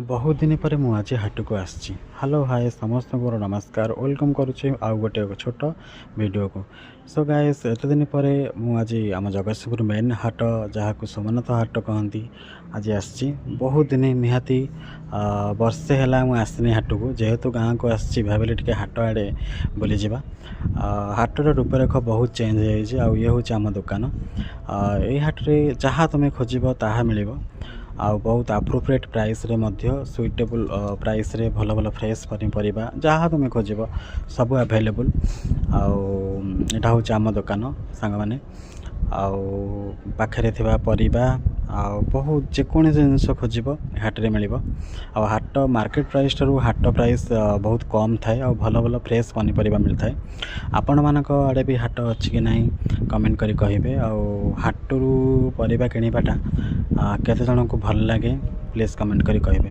बहुत दिन पर मु आज हाट को आसी। हेलो हाय समस्त को नमस्कार वेलकम करुचे आउ गोटे छोट वीडियो को। सो गाइस एत दिन पर मु आज आम जगतसिंहपुर मेन हाट जहाँ को सोमनाथ हाट कहती आज आसी। बहुत दिन निहाती वर्षे है मुझे आसनी हाट को जेहेतु गाँव को आसी भाविली टे हाट आड़े बुली जावा। हाटर रूपरेख बहुत चेंज हो ये हूँ आम दुकान। ये हाट्रे जहाँ तुम्हें खोज ताहा मिल आउ बहुत अप्रोप्रिएट प्राइस रे मध्य सुइटेबल प्राइस रे भल भल फ्रेश पनीपरिया जहाँ तुम खोज सब अवेलेबल। आउ हूँ आम दुकान सांग मैंने पाखे परिबा बहुत जेकोसी जिनस खोज हाट्रे मिल। हाट मार्केट प्राइस ठारू हाट प्राइस बहुत कम थाए आ भल भल फ्रेश पनीपरिया मिलता है। आपण मानक आड़े भी हाट अच्छी कि ना कमेंट करी कहिबे। हाटरू परिबा किणवाटा केते जन को भल लगे प्लीज कमेंट करी कहिबे।